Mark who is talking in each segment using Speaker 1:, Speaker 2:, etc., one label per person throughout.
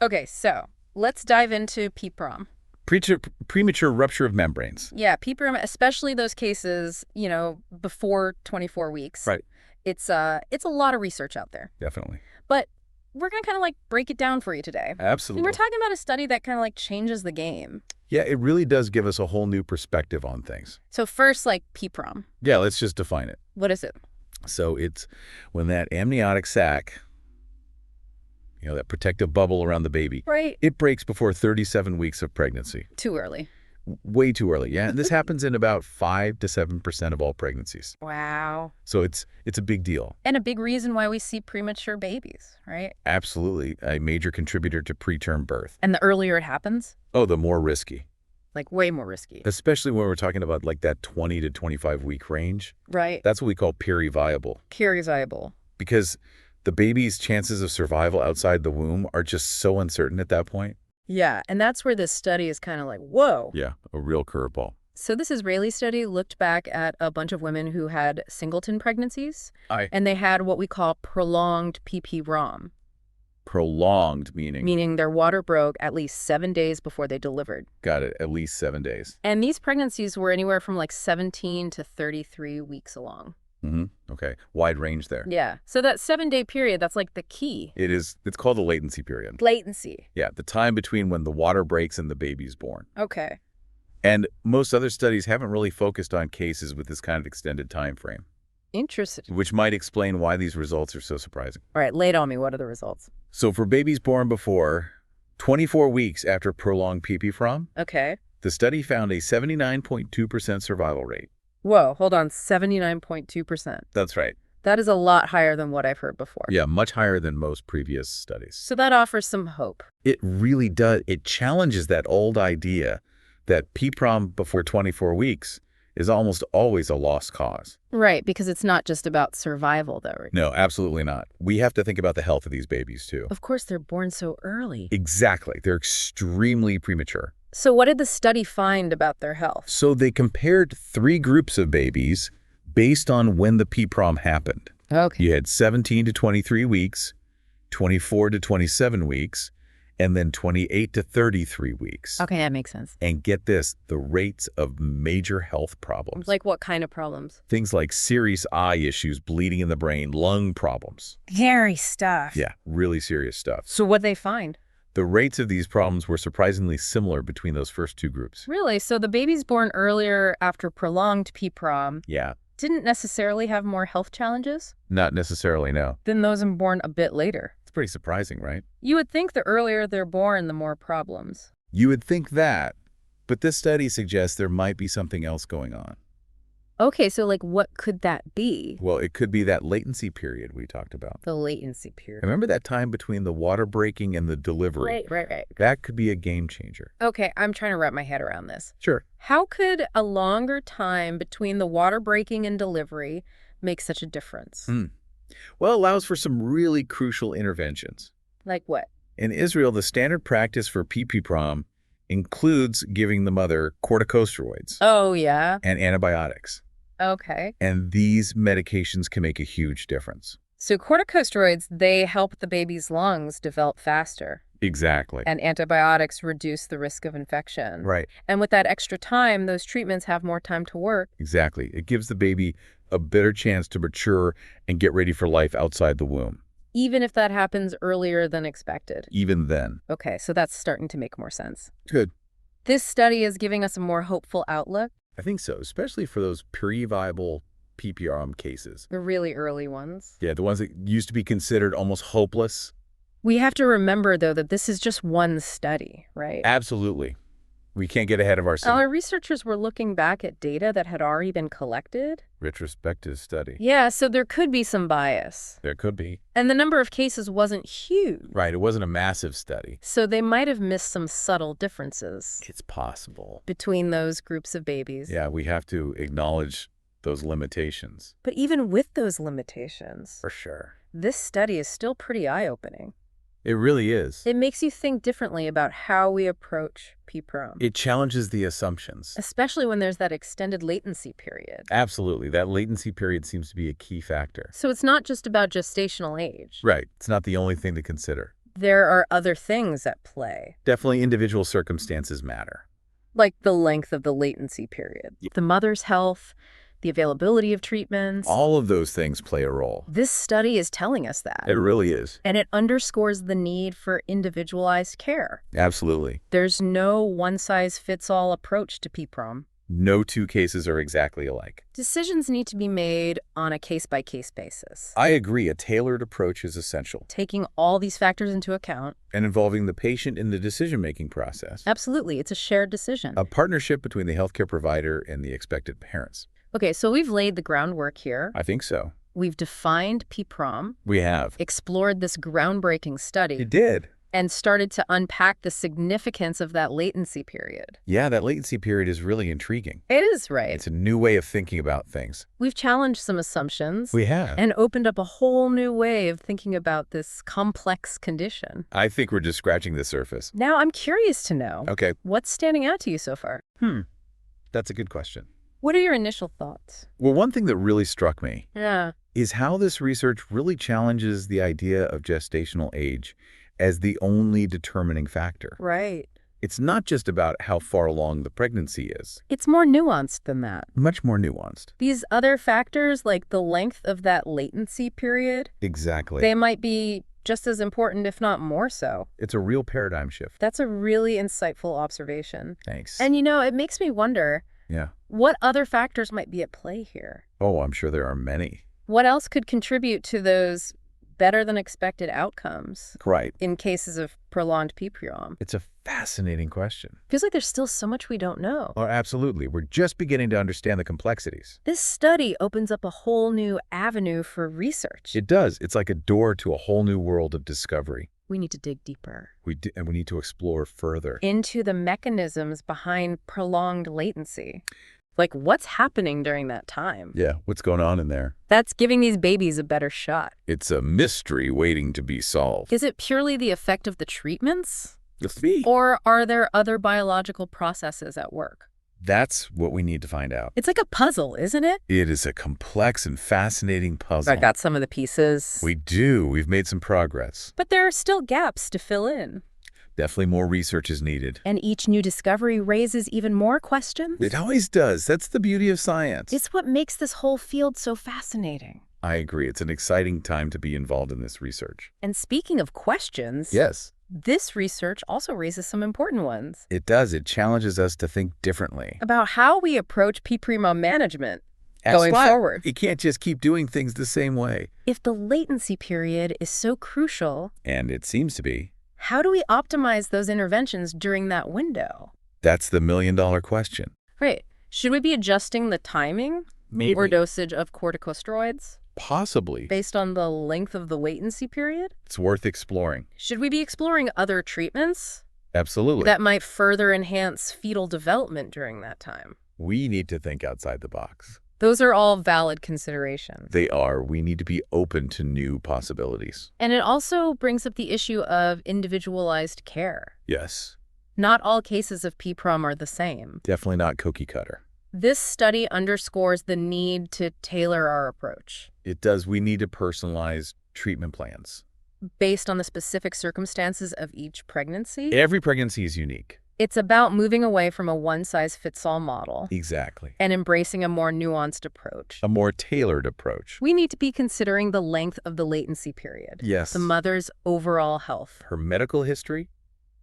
Speaker 1: Okay, so let's dive into PPROM.
Speaker 2: Premature rupture of membranes.
Speaker 1: Yeah, PPROM, especially those cases, before 24 weeks.
Speaker 2: Right.
Speaker 1: It's a lot of research out there.
Speaker 2: Definitely.
Speaker 1: But we're going to kind of like break it down for you today. And we're
Speaker 2: Absolutely.
Speaker 1: talking about a study that kind of like changes the game.
Speaker 2: Yeah, it really does give us a whole new perspective on things.
Speaker 1: So first, like PPROM.
Speaker 2: Yeah, let's just define it.
Speaker 1: What is it?
Speaker 2: So it's when that amniotic sac, that protective bubble around the baby,
Speaker 1: Right.
Speaker 2: it breaks before 37 weeks of pregnancy.
Speaker 1: Too early.
Speaker 2: Way too early, yeah. And this happens in about 5 to 7% of all pregnancies.
Speaker 1: Wow.
Speaker 2: So it's a big deal.
Speaker 1: And a big reason why we see premature babies, right?
Speaker 2: Absolutely a major contributor to preterm birth.
Speaker 1: And the earlier it happens,
Speaker 2: Oh, the more risky.
Speaker 1: like way more risky.
Speaker 2: Especially when we're talking about like that 20 to 25 week range.
Speaker 1: Right.
Speaker 2: That's what we call periviable.
Speaker 1: Periviable.
Speaker 2: Because the baby's chances of survival outside the womb are just so uncertain at that point.
Speaker 1: Yeah, and that's where this study is kind of like, whoa.
Speaker 2: Yeah, a real curveball.
Speaker 1: So this Israeli study looked back at a bunch of women who had singleton pregnancies,
Speaker 2: I
Speaker 1: and they had what we call prolonged PPROM,
Speaker 2: prolonged meaning.
Speaker 1: meaning their water broke at least 7 days before they delivered.
Speaker 2: Got it. At least 7 days.
Speaker 1: And these pregnancies were anywhere from like 17 to 33 weeks along.
Speaker 2: Okay. Wide range there.
Speaker 1: Yeah. So that 7-day period, that's like the key.
Speaker 2: It's called the latency period.
Speaker 1: Latency.
Speaker 2: Yeah, the time between when the water breaks and the baby's born.
Speaker 1: Okay.
Speaker 2: And most other studies haven't really focused on cases with this kind of extended time frame,
Speaker 1: Interesting.
Speaker 2: which might explain why these results are so surprising.
Speaker 1: All right, lay it on me. What are the results?
Speaker 2: So for babies born before 24 weeks after prolonged PPROM,
Speaker 1: Okay.
Speaker 2: the study found a 79.2% survival rate.
Speaker 1: Whoa, hold on. 79.2%.
Speaker 2: That's right.
Speaker 1: That is a lot higher than what I've heard before.
Speaker 2: Yeah, much higher than most previous studies.
Speaker 1: So that offers some hope.
Speaker 2: It really does. It challenges that old idea that PPROM before 24 weeks is almost always a lost cause.
Speaker 1: Right, because it's not just about survival, though. Right?
Speaker 2: No, absolutely not. We have to think about the health of these babies, too.
Speaker 1: Of course, they're born so early.
Speaker 2: Exactly. They're extremely premature.
Speaker 1: So what did the study find about their health?
Speaker 2: So they compared 3 groups of babies based on when the PPROM happened.
Speaker 1: Okay.
Speaker 2: You had 17 to 23 weeks, 24 to 27 weeks, and then 28 to 33 weeks.
Speaker 1: Okay, that makes sense.
Speaker 2: And get this, the rates of major health problems.
Speaker 1: Like what kind of problems?
Speaker 2: Things like serious eye issues, bleeding in the brain, lung problems.
Speaker 1: Scary stuff.
Speaker 2: Yeah, really serious stuff.
Speaker 1: So what'd they find?
Speaker 2: The rates of these problems were surprisingly similar between those first 2 groups.
Speaker 1: Really? So the babies born earlier after prolonged PPROM
Speaker 2: Yeah,
Speaker 1: didn't necessarily have more health challenges
Speaker 2: not necessarily, no.
Speaker 1: than those born a bit later?
Speaker 2: It's pretty surprising, right?
Speaker 1: You would think the earlier they're born, the more problems.
Speaker 2: You would think that, but this study suggests there might be something else going on.
Speaker 1: Okay, so like what could that be?
Speaker 2: Well, it could be that latency period we talked about.
Speaker 1: The latency period.
Speaker 2: Remember that time between the water breaking and the delivery?
Speaker 1: Right.
Speaker 2: That could be a game changer.
Speaker 1: Okay, I'm trying to wrap my head around this.
Speaker 2: Sure.
Speaker 1: How could a longer time between the water breaking and delivery make such a difference?
Speaker 2: Well, it allows for some really crucial interventions.
Speaker 1: Like what?
Speaker 2: In Israel, the standard practice for PPROM includes giving the mother corticosteroids
Speaker 1: Oh, yeah.
Speaker 2: and antibiotics.
Speaker 1: Okay.
Speaker 2: And these medications can make a huge difference.
Speaker 1: So corticosteroids, they help the baby's lungs develop faster,
Speaker 2: Exactly.
Speaker 1: and antibiotics reduce the risk of infection.
Speaker 2: Right.
Speaker 1: And with that extra time, those treatments have more time to work.
Speaker 2: Exactly. It gives the baby a better chance to mature and get ready for life outside the womb.
Speaker 1: Even if that happens earlier than expected.
Speaker 2: Even then.
Speaker 1: Okay, so that's starting to make more sense.
Speaker 2: Good.
Speaker 1: This study is giving us a more hopeful outlook.
Speaker 2: I think so, especially for those periviable PPROM cases.
Speaker 1: The really early ones.
Speaker 2: Yeah, the ones that used to be considered almost hopeless.
Speaker 1: We have to remember, though, that this is just one study, right?
Speaker 2: Absolutely. We can't get ahead of ourselves.
Speaker 1: Our researchers were looking back at data that had already been collected.
Speaker 2: Retrospective study.
Speaker 1: Yeah, so there could be some bias.
Speaker 2: There could be.
Speaker 1: And the number of cases wasn't huge.
Speaker 2: Right, it wasn't a massive study.
Speaker 1: So they might have missed some subtle differences
Speaker 2: It's possible.
Speaker 1: between those groups of babies.
Speaker 2: Yeah, we have to acknowledge those limitations.
Speaker 1: But even with those limitations,
Speaker 2: For sure.
Speaker 1: this study is still pretty eye-opening.
Speaker 2: It really is.
Speaker 1: It makes you think differently about how we approach PPROM,
Speaker 2: It challenges the assumptions.
Speaker 1: especially when there's that extended latency period.
Speaker 2: Absolutely. That latency period seems to be a key factor.
Speaker 1: So it's not just about gestational age.
Speaker 2: Right. It's not the only thing to consider.
Speaker 1: There are other things at play,
Speaker 2: Definitely individual circumstances matter.
Speaker 1: like the length of the latency period, the mother's health, the availability of treatments.
Speaker 2: All of those things play a role.
Speaker 1: This study is telling us that.
Speaker 2: It really is.
Speaker 1: And it underscores the need for individualized care.
Speaker 2: Absolutely.
Speaker 1: There's no one-size-fits-all approach to PPROM.
Speaker 2: No two cases are exactly alike.
Speaker 1: Decisions need to be made on a case-by-case basis,
Speaker 2: I agree. A tailored approach is essential.
Speaker 1: taking all these factors into account.
Speaker 2: And involving the patient in the decision-making process.
Speaker 1: Absolutely, it's a shared decision.
Speaker 2: A partnership between the healthcare provider and the expected parents.
Speaker 1: Okay, so we've laid the groundwork here.
Speaker 2: I think so.
Speaker 1: We've defined PPROM,
Speaker 2: We have.
Speaker 1: explored this groundbreaking study,
Speaker 2: It did.
Speaker 1: and started to unpack the significance of that latency period.
Speaker 2: Yeah, that latency period is really intriguing.
Speaker 1: It is right.
Speaker 2: It's a new way of thinking about things.
Speaker 1: We've challenged some assumptions
Speaker 2: We have.
Speaker 1: and opened up a whole new way of thinking about this complex condition.
Speaker 2: I think we're just scratching the surface.
Speaker 1: Now, I'm curious to know,
Speaker 2: Okay.
Speaker 1: what's standing out to you so far?
Speaker 2: That's a good question.
Speaker 1: What are your initial thoughts?
Speaker 2: Well, one thing that really struck me
Speaker 1: Yeah.
Speaker 2: is how this research really challenges the idea of gestational age as the only determining factor.
Speaker 1: Right.
Speaker 2: It's not just about how far along the pregnancy is.
Speaker 1: It's more nuanced than that.
Speaker 2: Much more nuanced.
Speaker 1: These other factors, like the length of that latency period,
Speaker 2: Exactly.
Speaker 1: they might be just as important, if not more so.
Speaker 2: It's a real paradigm shift.
Speaker 1: That's a really insightful observation.
Speaker 2: Thanks.
Speaker 1: And it makes me wonder,
Speaker 2: Yeah.
Speaker 1: what other factors might be at play here?
Speaker 2: Oh, I'm sure there are many.
Speaker 1: What else could contribute to those better than expected outcomes
Speaker 2: Right.
Speaker 1: in cases of prolonged PPROM?
Speaker 2: It's a fascinating question.
Speaker 1: Feels like there's still so much we don't know.
Speaker 2: Oh, absolutely. We're just beginning to understand the complexities.
Speaker 1: This study opens up a whole new avenue for research.
Speaker 2: It does. It's like a door to a whole new world of discovery.
Speaker 1: We need to dig deeper
Speaker 2: And we need to explore further.
Speaker 1: into the mechanisms behind prolonged latency. Like, what's happening during that time?
Speaker 2: Yeah, what's going on in there?
Speaker 1: That's giving these babies a better shot.
Speaker 2: It's a mystery waiting to be solved.
Speaker 1: Is it purely the effect of the treatments?
Speaker 2: Let's be.
Speaker 1: Or are there other biological processes at work?
Speaker 2: That's what we need to find out.
Speaker 1: It's like a puzzle, isn't it?
Speaker 2: It is a complex and fascinating puzzle.
Speaker 1: I got some of the pieces.
Speaker 2: We do. We've made some progress.
Speaker 1: But there are still gaps to fill in.
Speaker 2: Definitely more research is needed.
Speaker 1: And each new discovery raises even more questions.
Speaker 2: It always does. That's the beauty of science.
Speaker 1: It's what makes this whole field so fascinating.
Speaker 2: I agree. It's an exciting time to be involved in this research.
Speaker 1: And speaking of questions,
Speaker 2: Yes,
Speaker 1: this research also raises some important ones
Speaker 2: it does. It challenges us to think differently.
Speaker 1: about how we approach PPROM management
Speaker 2: That's
Speaker 1: going
Speaker 2: why
Speaker 1: forward.
Speaker 2: You can't just keep doing things the same way.
Speaker 1: If the latency period is so crucial,
Speaker 2: And it seems to be.
Speaker 1: how do we optimize those interventions during that window?
Speaker 2: That's the million-dollar question.
Speaker 1: Right. Should we be adjusting the timing or dosage of corticosteroids
Speaker 2: Possibly.
Speaker 1: based on the length of the latency period?
Speaker 2: It's worth exploring.
Speaker 1: Should we be exploring other treatments
Speaker 2: Absolutely.
Speaker 1: that might further enhance fetal development during that time?
Speaker 2: We need to think outside the box.
Speaker 1: Those are all valid considerations.
Speaker 2: They are. We need to be open to new possibilities.
Speaker 1: And it also brings up the issue of individualized care.
Speaker 2: Yes.
Speaker 1: Not all cases of PPROM are the same.
Speaker 2: Definitely not cookie cutter.
Speaker 1: This study underscores the need to tailor our approach
Speaker 2: It does. We need to personalize treatment plans.
Speaker 1: based on the specific circumstances of each pregnancy.
Speaker 2: Every pregnancy is unique.
Speaker 1: It's about moving away from a one-size-fits-all model
Speaker 2: Exactly.
Speaker 1: and embracing a more nuanced approach.
Speaker 2: A more tailored approach.
Speaker 1: We need to be considering the length of the latency period,
Speaker 2: Yes.
Speaker 1: the mother's overall health,
Speaker 2: Her medical history,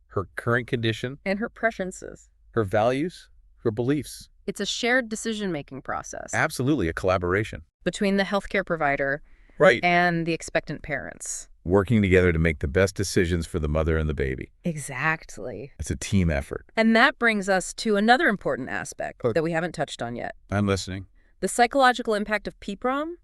Speaker 2: her current condition,
Speaker 1: and her preferences.
Speaker 2: her values, her beliefs.
Speaker 1: It's a shared decision-making process
Speaker 2: Absolutely a collaboration.
Speaker 1: between the healthcare provider
Speaker 2: Right.
Speaker 1: and the expectant parents.
Speaker 2: Working together to make the best decisions for the mother and the baby.
Speaker 1: Exactly.
Speaker 2: It's a team effort.
Speaker 1: And that brings us to another important aspect
Speaker 2: Okay.
Speaker 1: that we haven't touched on yet.
Speaker 2: I'm listening.
Speaker 1: The psychological impact of PPROM.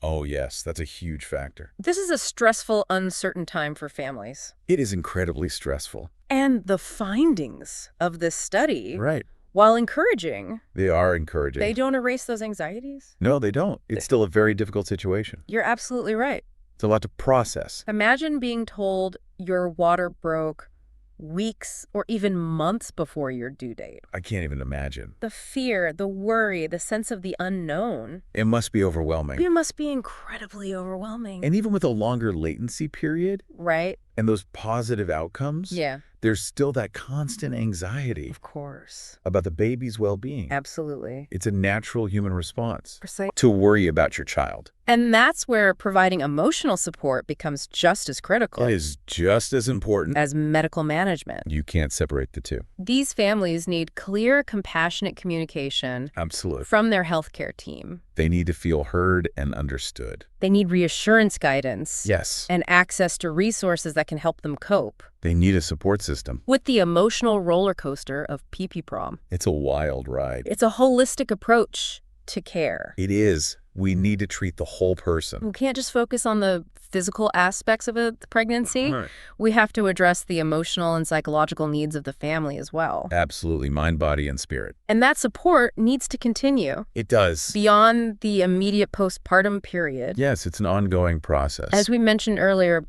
Speaker 2: Oh, yes. That's a huge factor.
Speaker 1: This is a stressful, uncertain time for families.
Speaker 2: It is incredibly stressful.
Speaker 1: And the findings of this study,
Speaker 2: Right.
Speaker 1: while encouraging,
Speaker 2: They are encouraging.
Speaker 1: they don't erase those anxieties.
Speaker 2: No, they don't. It's still a very difficult situation.
Speaker 1: You're absolutely right.
Speaker 2: It's a lot to process.
Speaker 1: Imagine being told your water broke weeks or even months before your due date.
Speaker 2: I can't even imagine.
Speaker 1: The fear, the worry, the sense of the unknown.
Speaker 2: It must be overwhelming.
Speaker 1: It must be incredibly overwhelming.
Speaker 2: And even with a longer latency period,
Speaker 1: Right?
Speaker 2: And those positive outcomes,
Speaker 1: Yeah,
Speaker 2: there's still that constant anxiety
Speaker 1: of course.
Speaker 2: about the baby's well-being.
Speaker 1: Absolutely.
Speaker 2: It's a natural human response
Speaker 1: Precise.
Speaker 2: to worry about your child.
Speaker 1: And that's where providing emotional support becomes just as critical
Speaker 2: It is just as important.
Speaker 1: as medical management.
Speaker 2: You can't separate the two.
Speaker 1: These families need clear, compassionate communication
Speaker 2: Absolutely.
Speaker 1: from their healthcare team.
Speaker 2: They need to feel heard and understood.
Speaker 1: They need reassurance guidance
Speaker 2: Yes.
Speaker 1: and access to resources that can help them cope
Speaker 2: They need a support system.
Speaker 1: with the emotional roller coaster of PPPROM.
Speaker 2: It's a wild ride.
Speaker 1: It's a holistic approach to care.
Speaker 2: It is. We need to treat the whole person.
Speaker 1: We can't just focus on the physical aspects of a pregnancy.
Speaker 2: Right.
Speaker 1: We have to address the emotional and psychological needs of the family as well.
Speaker 2: Absolutely. Mind, body, and spirit.
Speaker 1: And that support needs to continue
Speaker 2: It does.
Speaker 1: beyond the immediate postpartum period.
Speaker 2: Yes, it's an ongoing process.
Speaker 1: As we mentioned earlier,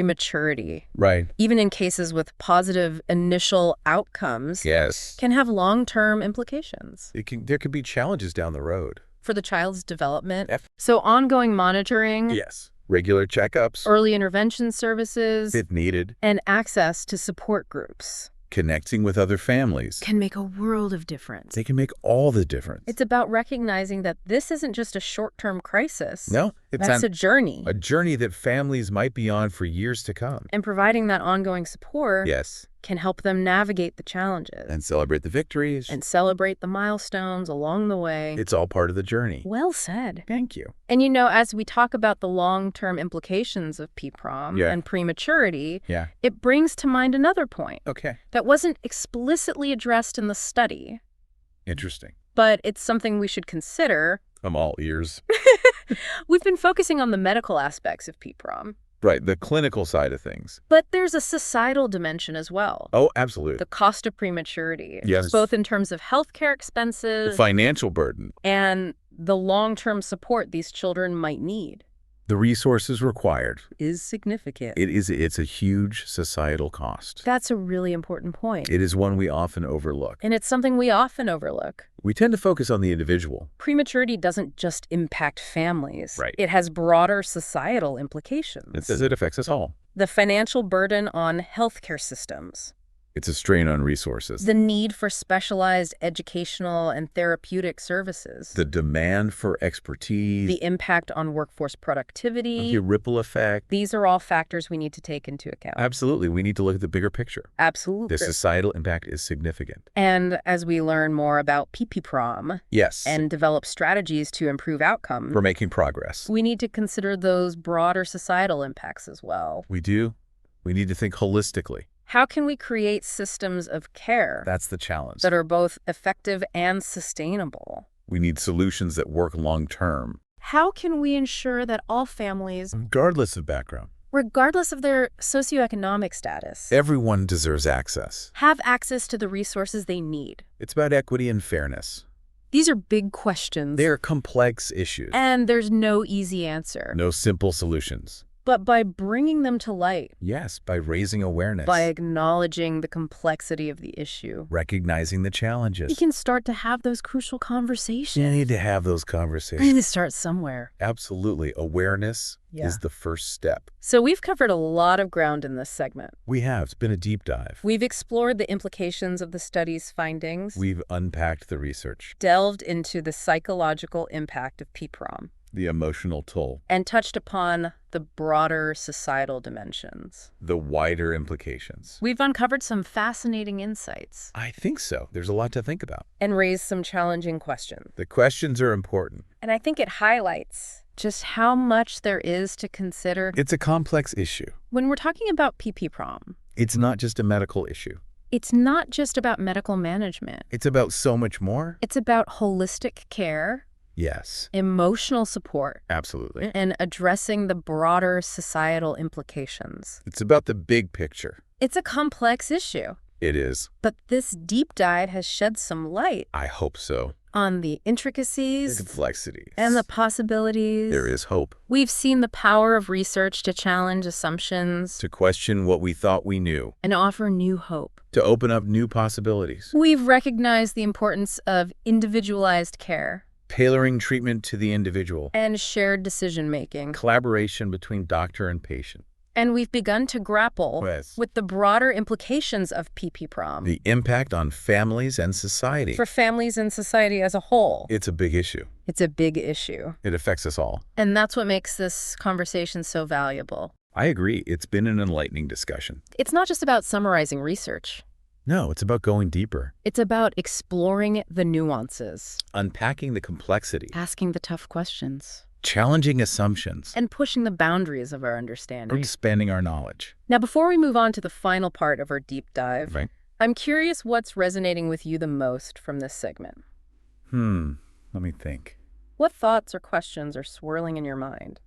Speaker 1: prematurity,
Speaker 2: Right.
Speaker 1: even in cases with positive initial outcomes,
Speaker 2: Yes.
Speaker 1: can have long-term implications
Speaker 2: There could be challenges down the road.
Speaker 1: for the child's development.
Speaker 2: F-
Speaker 1: So ongoing monitoring,
Speaker 2: Yes. Regular checkups,
Speaker 1: early intervention services,
Speaker 2: if needed,
Speaker 1: and access to support groups
Speaker 2: connecting with other families.
Speaker 1: can make a world of difference.
Speaker 2: They can make all the difference.
Speaker 1: It's about recognizing that this isn't just a short-term crisis.
Speaker 2: No, it's
Speaker 1: That's a journey.
Speaker 2: a journey that families might be on for years to come.
Speaker 1: And providing that ongoing support
Speaker 2: Yes.
Speaker 1: can help them navigate the challenges
Speaker 2: And celebrate the victories.
Speaker 1: and celebrate the milestones along the way.
Speaker 2: It's all part of the journey.
Speaker 1: Well said.
Speaker 2: Thank you.
Speaker 1: And as we talk about the long-term implications of PPROM
Speaker 2: Yeah.
Speaker 1: and prematurity,
Speaker 2: Yeah.
Speaker 1: it brings to mind another point
Speaker 2: Okay.
Speaker 1: that wasn't explicitly addressed in the study,
Speaker 2: Interesting.
Speaker 1: but it's something we should consider.
Speaker 2: I'm all ears.
Speaker 1: We've been focusing on the medical aspects of PPROM,
Speaker 2: Right. The clinical side of things.
Speaker 1: but there's a societal dimension as well.
Speaker 2: Oh, absolutely.
Speaker 1: The cost of prematurity,
Speaker 2: Yes.
Speaker 1: both in terms of healthcare
Speaker 2: The
Speaker 1: expenses
Speaker 2: financial burden.
Speaker 1: and the long-term support these children might need
Speaker 2: The resources required.
Speaker 1: is significant.
Speaker 2: It's a huge societal cost.
Speaker 1: That's a really important point.
Speaker 2: It is one we often overlook.
Speaker 1: And it's something we often overlook.
Speaker 2: We tend to focus on the individual.
Speaker 1: Prematurity doesn't just impact families.
Speaker 2: Right.
Speaker 1: It has broader societal implications.
Speaker 2: It affects us all.
Speaker 1: The financial burden on healthcare systems,
Speaker 2: It's a strain on resources.
Speaker 1: the need for specialized educational and therapeutic services,
Speaker 2: The demand for expertise,
Speaker 1: the impact on workforce productivity.
Speaker 2: the ripple effect.
Speaker 1: These are all factors we need to take into account.
Speaker 2: Absolutely. We need to look at the bigger picture.
Speaker 1: Absolutely.
Speaker 2: The societal impact is significant.
Speaker 1: And as we learn more about PPPROM
Speaker 2: Yes.
Speaker 1: and develop strategies to improve outcomes,
Speaker 2: we're making progress.
Speaker 1: we need to consider those broader societal impacts as well.
Speaker 2: We do. We need to think holistically.
Speaker 1: How can we create systems of care
Speaker 2: That's the challenge.
Speaker 1: that are both effective and sustainable?
Speaker 2: We need solutions that work long term,
Speaker 1: How can we ensure that all families,
Speaker 2: regardless of background.
Speaker 1: regardless of their socioeconomic status,
Speaker 2: Everyone deserves access.
Speaker 1: have access to the resources they need?
Speaker 2: It's about equity and fairness.
Speaker 1: These are big questions,
Speaker 2: They are complex issues.
Speaker 1: and there's no easy answer.
Speaker 2: No simple solutions.
Speaker 1: But by bringing them to light,
Speaker 2: Yes, by raising awareness.
Speaker 1: by acknowledging the complexity of the issue,
Speaker 2: recognizing the challenges.
Speaker 1: we can start to have those crucial conversations.
Speaker 2: You need to have those
Speaker 1: We
Speaker 2: conversations.
Speaker 1: need to start somewhere.
Speaker 2: Absolutely. Awareness is the first step.
Speaker 1: So we've covered a lot of ground in this segment.
Speaker 2: We have. It's been a deep dive.
Speaker 1: We've explored the implications of the study's findings,
Speaker 2: We've unpacked the research,
Speaker 1: delved into the psychological impact of PPROM,
Speaker 2: the emotional toll,
Speaker 1: and touched upon the broader societal dimensions.
Speaker 2: the wider implications.
Speaker 1: We've uncovered some fascinating insights
Speaker 2: I think so. There's a lot to think about.
Speaker 1: and raised some challenging questions.
Speaker 2: The questions are important.
Speaker 1: And I think it highlights just how much there is to consider
Speaker 2: It's a complex issue.
Speaker 1: when we're talking about PPPROM.
Speaker 2: It's not just a medical issue.
Speaker 1: It's not just about medical management.
Speaker 2: It's about so much more.
Speaker 1: It's about holistic care,
Speaker 2: Yes,
Speaker 1: emotional support,
Speaker 2: absolutely.
Speaker 1: and addressing the broader societal implications.
Speaker 2: It's about the big picture.
Speaker 1: It's a complex issue,
Speaker 2: It is.
Speaker 1: but this deep dive has shed some light
Speaker 2: I hope so.
Speaker 1: on the intricacies
Speaker 2: The complexities.
Speaker 1: and the possibilities.
Speaker 2: There is hope.
Speaker 1: We've seen the power of research to challenge assumptions
Speaker 2: To question what we thought we knew.
Speaker 1: and offer new hope.
Speaker 2: To open up new possibilities.
Speaker 1: We've recognized the importance of individualized care
Speaker 2: Tailoring treatment to the individual.
Speaker 1: and shared decision-making.
Speaker 2: Collaboration between doctor and patient.
Speaker 1: And we've begun to grapple
Speaker 2: Yes.
Speaker 1: with the broader implications of PPPROM
Speaker 2: The impact on families and society.
Speaker 1: for families and society as a whole.
Speaker 2: It's a big issue.
Speaker 1: It's a big issue.
Speaker 2: It affects us all.
Speaker 1: And that's what makes this conversation so valuable.
Speaker 2: I agree. It's been an enlightening discussion.
Speaker 1: It's not just about summarizing research.
Speaker 2: No, it's about going deeper,
Speaker 1: It's about exploring the nuances,
Speaker 2: unpacking the complexity,
Speaker 1: asking the tough questions,
Speaker 2: challenging assumptions,
Speaker 1: and pushing the boundaries of our
Speaker 2: or
Speaker 1: understanding.
Speaker 2: expanding our knowledge.
Speaker 1: Now, before we move on to the final part of our deep dive,
Speaker 2: Right?
Speaker 1: I'm curious what's resonating with you the most from this segment.
Speaker 2: Let me think.
Speaker 1: What thoughts or questions are swirling in your mind?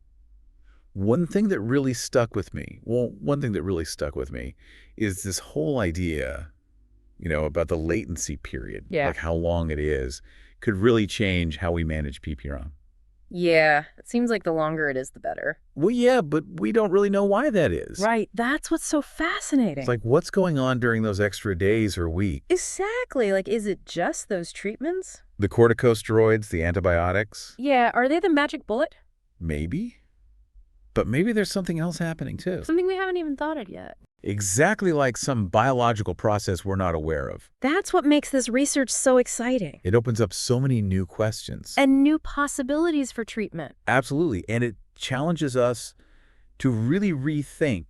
Speaker 2: One thing that really stuck with me, is this whole idea, about the latency period,
Speaker 1: Yeah.
Speaker 2: like how long it is, could really change how we manage PPROM.
Speaker 1: Yeah, it seems like the longer it is, the better.
Speaker 2: Well, yeah, but we don't really know why that is.
Speaker 1: Right, that's what's so fascinating.
Speaker 2: It's like, what's going on during those extra days or weeks?
Speaker 1: Exactly, like is it just those treatments?
Speaker 2: The corticosteroids, the antibiotics?
Speaker 1: Yeah, are they the magic bullet?
Speaker 2: Maybe. But maybe there's something else happening too.
Speaker 1: Something we haven't even thought of yet.
Speaker 2: Exactly like some biological process we're not aware of.
Speaker 1: That's what makes this research so exciting.
Speaker 2: It opens up so many new questions.
Speaker 1: And new possibilities for treatment.
Speaker 2: Absolutely. And it challenges us to really rethink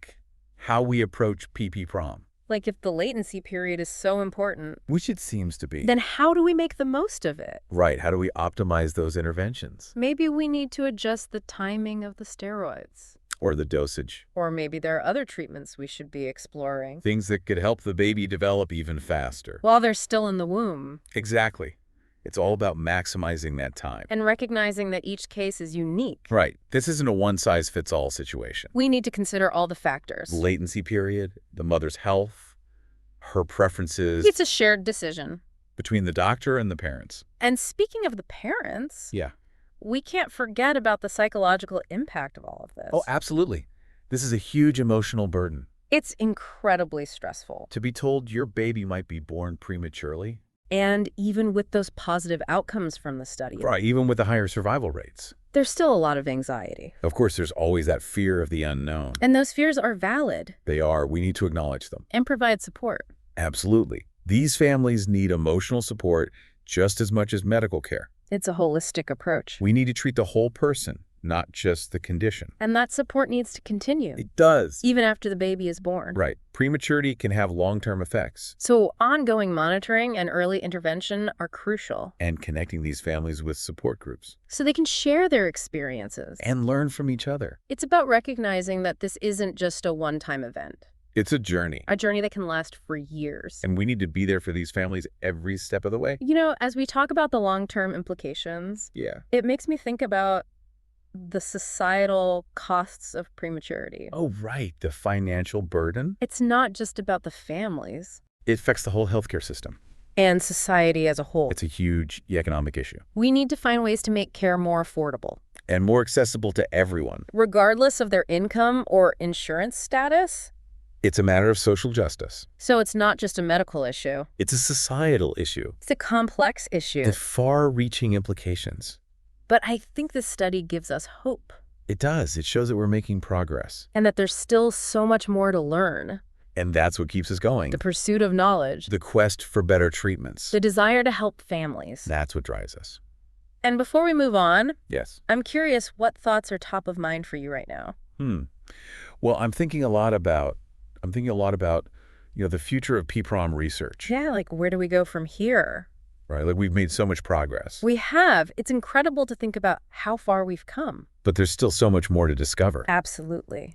Speaker 2: how we approach PPPROM,
Speaker 1: Like if the latency period is so important,
Speaker 2: which it seems to be.
Speaker 1: then how do we make the most of it?
Speaker 2: Right. How do we optimize those interventions?
Speaker 1: Maybe we need to adjust the timing of the steroids.
Speaker 2: Or the dosage.
Speaker 1: Or maybe there are other treatments we should be exploring
Speaker 2: Things that could help the baby develop even faster.
Speaker 1: while they're still in the womb,
Speaker 2: Exactly. It's all about maximizing that time.
Speaker 1: and recognizing that each case is unique.
Speaker 2: Right. This isn't a one-size-fits-all situation.
Speaker 1: We need to consider all the factors.
Speaker 2: The latency period, the mother's health, her preferences,
Speaker 1: It's a shared decision.
Speaker 2: between the doctor and the parents.
Speaker 1: And speaking of the parents,
Speaker 2: Yeah.
Speaker 1: we can't forget about the psychological impact of all of this.
Speaker 2: Oh, absolutely. This is a huge emotional burden.
Speaker 1: It's incredibly stressful.
Speaker 2: To be told your baby might be born prematurely.
Speaker 1: And even with those positive outcomes from the study,
Speaker 2: Right, even with the higher survival rates.
Speaker 1: there's still a lot of anxiety.
Speaker 2: Of course, there's always that fear of the unknown.
Speaker 1: And those fears are valid
Speaker 2: They are. We need to acknowledge them.
Speaker 1: and provide support.
Speaker 2: Absolutely. These families need emotional support just as much as medical care.
Speaker 1: It's a holistic approach.
Speaker 2: We need to treat the whole person, not just the condition.
Speaker 1: And that support needs to continue,
Speaker 2: It does.
Speaker 1: even after the baby is born.
Speaker 2: Right. Prematurity can have long-term effects.
Speaker 1: So ongoing monitoring and early intervention are crucial,
Speaker 2: And connecting these families with support groups.
Speaker 1: so they can share their experiences.
Speaker 2: And learn from each other.
Speaker 1: It's about recognizing that this isn't just a one-time event,
Speaker 2: It's a journey.
Speaker 1: a journey that can last for years.
Speaker 2: And we need to be there for these families every step of the way.
Speaker 1: You know, as we talk about the long-term implications,
Speaker 2: Yeah.
Speaker 1: it makes me think about the societal costs of prematurity.
Speaker 2: Oh, right. The financial burden.
Speaker 1: It's not just about the families
Speaker 2: It affects the whole healthcare system.
Speaker 1: and society as a whole.
Speaker 2: It's a huge economic issue.
Speaker 1: We need to find ways to make care more affordable,
Speaker 2: And more accessible to everyone.
Speaker 1: regardless of their income or insurance status.
Speaker 2: It's a matter of social justice.
Speaker 1: So it's not just a medical issue.
Speaker 2: It's a societal issue.
Speaker 1: It's a complex issue.
Speaker 2: With far-reaching implications.
Speaker 1: But I think this study gives us hope,
Speaker 2: It does. It shows that we're making progress.
Speaker 1: and that there's still so much more to learn.
Speaker 2: And that's what keeps us going.
Speaker 1: The pursuit of knowledge,
Speaker 2: The quest for better treatments.
Speaker 1: the desire to help families.
Speaker 2: That's what drives us.
Speaker 1: And before we move on,
Speaker 2: Yes.
Speaker 1: I'm curious what thoughts are top of mind for you right now.
Speaker 2: Well, I'm thinking a lot about, the future of PPROM research.
Speaker 1: Yeah, like where do we go from here?
Speaker 2: Right? Like we've made so much progress.
Speaker 1: We have. It's incredible to think about how far we've come.
Speaker 2: But there's still so much more to discover.
Speaker 1: Absolutely.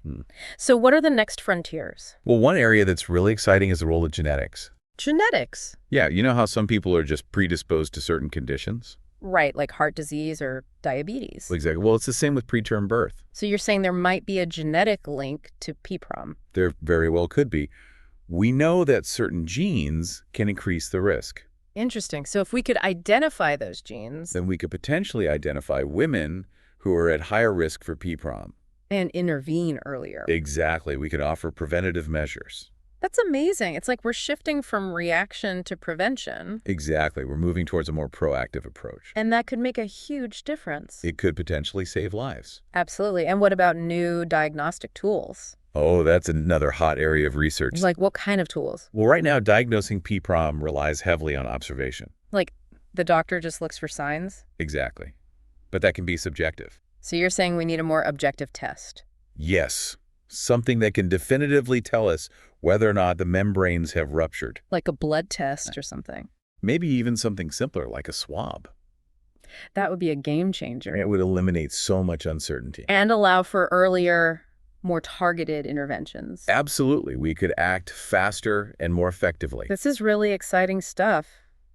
Speaker 1: So what are the next frontiers?
Speaker 2: Well, one area that's really exciting is the role of genetics.
Speaker 1: Genetics.
Speaker 2: Yeah, you know how some people are just predisposed to certain conditions?
Speaker 1: Right, like heart disease or diabetes.
Speaker 2: Exactly. Well, it's the same with preterm birth.
Speaker 1: So you're saying there might be a genetic link to PPROM.
Speaker 2: There very well could be. We know that certain genes can increase the risk.
Speaker 1: Interesting. So if we could identify those genes
Speaker 2: Then we could potentially identify women who are at higher risk for PPROM.
Speaker 1: and intervene earlier.
Speaker 2: Exactly. We could offer preventative measures.
Speaker 1: That's amazing. It's like we're shifting from reaction to prevention,
Speaker 2: Exactly. We're moving towards a more proactive approach.
Speaker 1: and that could make a huge difference.
Speaker 2: It could potentially save lives.
Speaker 1: Absolutely. And what about new diagnostic tools?
Speaker 2: Oh, that's another hot area of research.
Speaker 1: Like what kind of tools?
Speaker 2: Well, right now, diagnosing PPROM relies heavily on observation.
Speaker 1: Like the doctor just looks for signs?
Speaker 2: Exactly. But that can be subjective.
Speaker 1: So you're saying we need a more objective test?
Speaker 2: Yes, something that can definitively tell us whether or not the membranes have ruptured.
Speaker 1: Like a blood test or something?
Speaker 2: Maybe even something simpler like a swab.
Speaker 1: That would be a game changer.
Speaker 2: It would eliminate so much uncertainty.
Speaker 1: And allow for earlier, more targeted interventions.
Speaker 2: Absolutely. We could act faster and more effectively.
Speaker 1: This is really exciting stuff.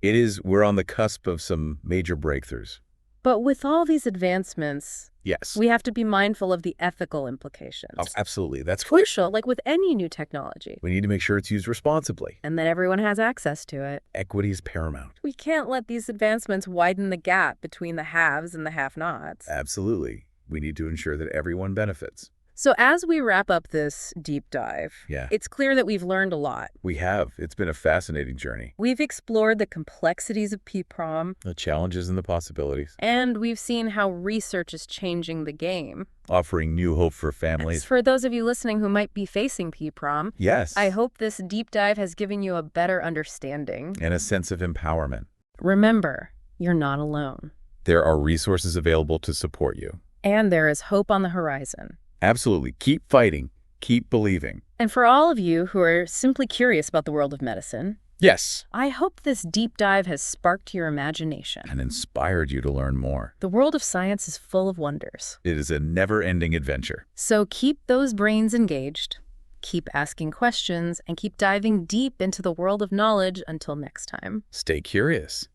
Speaker 2: It is. We're on the cusp of some major breakthroughs.
Speaker 1: But with all these advancements,
Speaker 2: Yes.
Speaker 1: we have to be mindful of the ethical implications.
Speaker 2: Oh, absolutely. That's clear.
Speaker 1: Crucial, like with any new technology.
Speaker 2: We need to make sure it's used responsibly.
Speaker 1: And that everyone has access to it.
Speaker 2: Equity is paramount.
Speaker 1: We can't let these advancements widen the gap between the haves and the have-nots.
Speaker 2: Absolutely. We need to ensure that everyone benefits.
Speaker 1: So as we wrap up this deep dive,
Speaker 2: Yeah.
Speaker 1: it's clear that we've learned a lot.
Speaker 2: We have. It's been a fascinating journey.
Speaker 1: We've explored the complexities of PPROM,
Speaker 2: The challenges and the possibilities.
Speaker 1: and we've seen how research is changing the game.
Speaker 2: Offering new hope for
Speaker 1: As
Speaker 2: families.
Speaker 1: for those of you listening who might be facing PPROM,
Speaker 2: Yes.
Speaker 1: I hope this deep dive has given you a better understanding.
Speaker 2: And a sense of empowerment.
Speaker 1: Remember, you're not alone.
Speaker 2: There are resources available to support you.
Speaker 1: And there is hope on the horizon.
Speaker 2: Absolutely. Keep fighting. Keep believing.
Speaker 1: And for all of you who are simply curious about the world of medicine,
Speaker 2: Yes.
Speaker 1: I hope this deep dive has sparked your imagination.
Speaker 2: And inspired you to learn more.
Speaker 1: The world of science is full of wonders.
Speaker 2: It is a never-ending adventure.
Speaker 1: So keep those brains engaged, keep asking questions, and keep diving deep into the world of knowledge until next time.
Speaker 2: Stay curious.